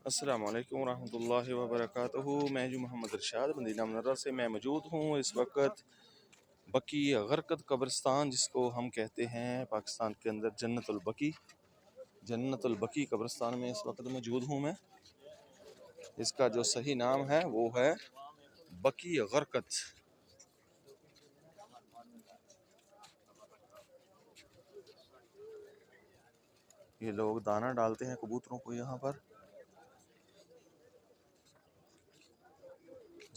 السلام علیکم ورحمۃ اللہ وبرکاتہ۔ میں جو محمد ارشاد مدینہ منورہ سے میں موجود ہوں اس وقت بقی غرقد قبرستان، جس کو ہم کہتے ہیں پاکستان کے اندر جنت البقی قبرستان میں اس وقت موجود ہوں میں۔ اس کا جو صحیح نام ہے وہ ہے بقی غرقد۔ یہ لوگ دانہ ڈالتے ہیں کبوتروں کو یہاں پر۔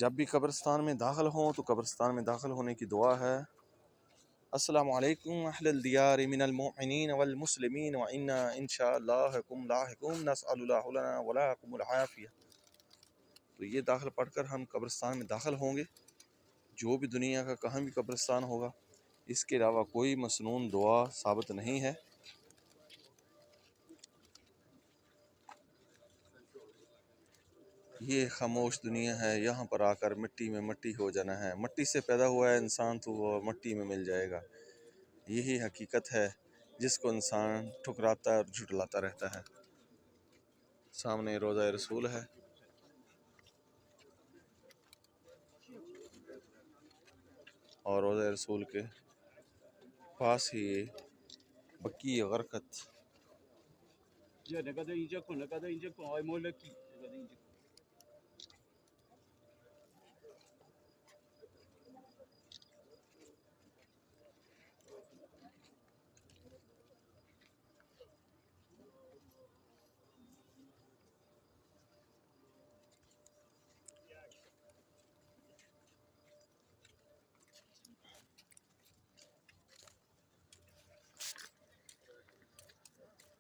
جب بھی قبرستان میں داخل ہوں تو قبرستان میں داخل ہونے کی دعا ہے السلام علیکم اہل الدیار من المؤمنین والمسلمین وإنا ان شاء اللہ لاحقون نسأل اللہ لنا ولکم العافیہ۔ تو یہ داخل پڑھ کر ہم قبرستان میں داخل ہوں گے۔ جو بھی دنیا کا کہیں بھی قبرستان ہوگا، اس کے علاوہ کوئی مسنون دعا ثابت نہیں ہے۔ یہ خاموش دنیا ہے، یہاں پر آ کر مٹی میں مٹی ہو جانا ہے۔ مٹی سے پیدا ہوا ہے انسان تو وہ مٹی میں مل جائے گا۔ یہی حقیقت ہے جس کو انسان ٹھکراتا اور جھٹلاتا رہتا ہے۔ سامنے روضہ رسول ہے، اور روضہ رسول کے پاس ہی بقی غرقد۔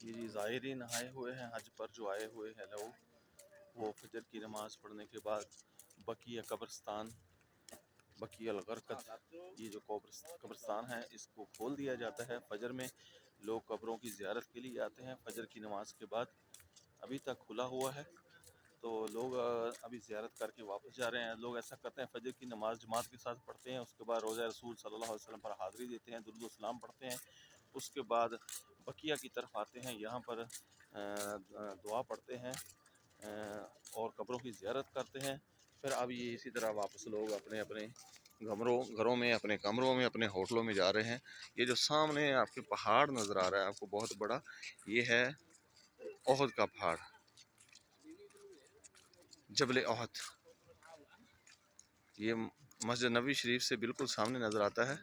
یہ جی زائرین آئے ہوئے ہیں حج پر، جو آئے ہوئے ہیں لوگ، وہ فجر کی نماز پڑھنے کے بعد بقیہ قبرستان، بقیہ الغرقد، یہ جو قبرستان ہے اس کو کھول دیا جاتا ہے۔ فجر میں لوگ قبروں کی زیارت کے لیے آتے ہیں فجر کی نماز کے بعد۔ ابھی تک کھلا ہوا ہے تو لوگ ابھی زیارت کر کے واپس جا رہے ہیں۔ لوگ ایسا کرتے ہیں، فجر کی نماز جماعت کے ساتھ پڑھتے ہیں، اس کے بعد روضہ رسول صلی اللہ علیہ وسلم پر حاضری دیتے ہیں، درود و سلام پڑھتے ہیں، اس کے بعد بقیہ کی طرف آتے ہیں، یہاں پر دعا پڑھتے ہیں اور قبروں کی زیارت کرتے ہیں۔ پھر اب یہ اسی طرح واپس لوگ اپنے اپنے گھروں میں، اپنے کمروں میں، اپنے ہوٹلوں میں جا رہے ہیں۔ یہ جو سامنے آپ کے پہاڑ نظر آ رہا ہے آپ کو بہت بڑا، یہ ہے احد کا پہاڑ، جبل احد۔ یہ مسجد نبوی شریف سے بالکل سامنے نظر آتا ہے۔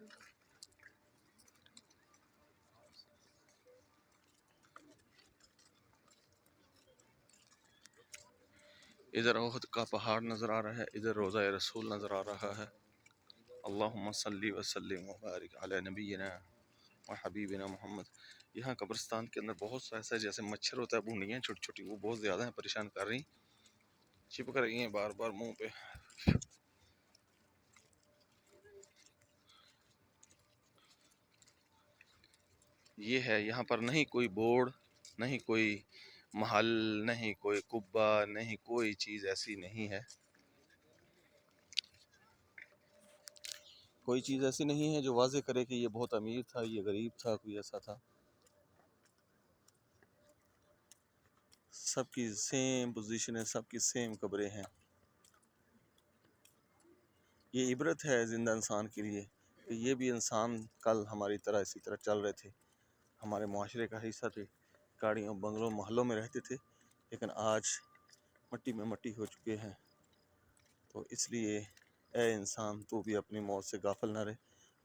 ادھر احد کا پہاڑ نظر آ رہا ہے، ادھر روضہ رسول نظر آ رہا ہے۔ اللہم صلی وسلم وبارک علی نبینا و حبیبنا محمد۔ یہاں قبرستان کے اندر بہت سا ایسا جیسے مچھر ہوتا ہے، بھونڈیاں چھوٹی چھوٹی، وہ بہت زیادہ ہیں، پریشان کر رہی ہیں، چپک رہی ہیں بار بار منہ پہ۔ یہ ہے یہاں پر نہیں کوئی بورڈ، نہیں کوئی محل، نہیں کوئی قبہ، نہیں کوئی چیز ایسی نہیں ہے۔ کوئی چیز ایسی نہیں ہے جو واضح کرے کہ یہ بہت امیر تھا، یہ غریب تھا، کوئی ایسا تھا۔ سب کی سیم پوزیشن ہے، سب کی سیم قبریں ہیں۔ یہ عبرت ہے زندہ انسان کے لیے کہ یہ بھی انسان کل ہماری طرح اسی طرح چل رہے تھے، ہمارے معاشرے کا حصہ تھے، گاڑیوں بنگلوں محلوں میں رہتے تھے، لیکن آج مٹی میں مٹی ہو چکے ہیں۔ تو اس لیے اے انسان، تو بھی اپنی موت سے غافل نہ رہے،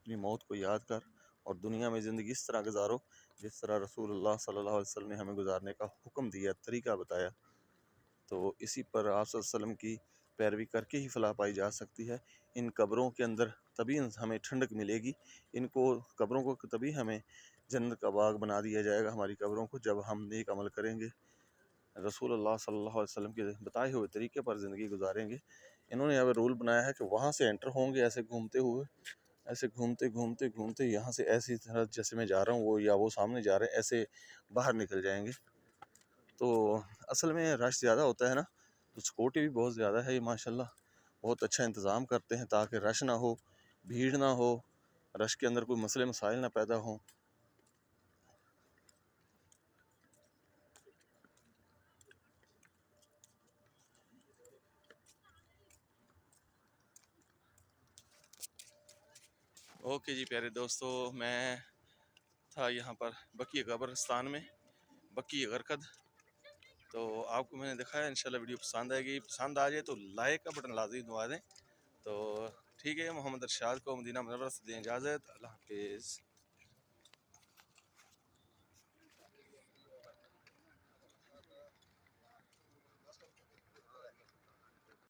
اپنی موت کو یاد کر اور دنیا میں زندگی اس طرح گزارو جس طرح رسول اللہ صلی اللہ علیہ وسلم نے ہمیں گزارنے کا حکم دیا، طریقہ بتایا۔ تو اسی پر آپ صلی اللہ علیہ وسلم کی پیروی کر کے ہی فلاح پائی جا سکتی ہے۔ ان قبروں کے اندر تبھی ہمیں ٹھنڈک ملے گی، قبروں کو تبھی ہمیں جنت کا باغ بنا دیا جائے گا، ہماری قبروں کو، جب ہم نیک عمل کریں گے، رسول اللہ صلی اللہ علیہ وسلم کے بتائے ہوئے طریقے پر زندگی گزاریں گے۔ انہوں نے اب رول بنایا ہے کہ وہاں سے انٹر ہوں گے ایسے گھومتے ہوئے، ایسے گھومتے یہاں سے ایسی طرح جیسے میں جا رہا ہوں وہ یا وہ سامنے جا رہے ہیں، ایسے باہر نکل جائیں گے۔ تو اصل میں رش زیادہ ہوتا ہے نا، تو سیکورٹی بھی بہت زیادہ ہے، یہ ماشاءاللہ بہت اچھا انتظام کرتے ہیں تاکہ رش نہ ہو، بھیڑ نہ ہو، رش کے اندر کوئی مسئلے مسائل نہ پیدا ہوں۔ اوکے جی پیارے دوستو، میں تھا یہاں پر بقیع قبرستان میں، بقیع غرقد. تو آپ کو میں نے دکھایا، انشاءاللہ ویڈیو پسند آئے گی. پسند آ جائے تو لائک کا بٹن لازمی دبا دیں. تو ٹھیک ہے، محمد ارشاد کو مدینہ منورہ سے دیں اجازت. اللہ حافظ.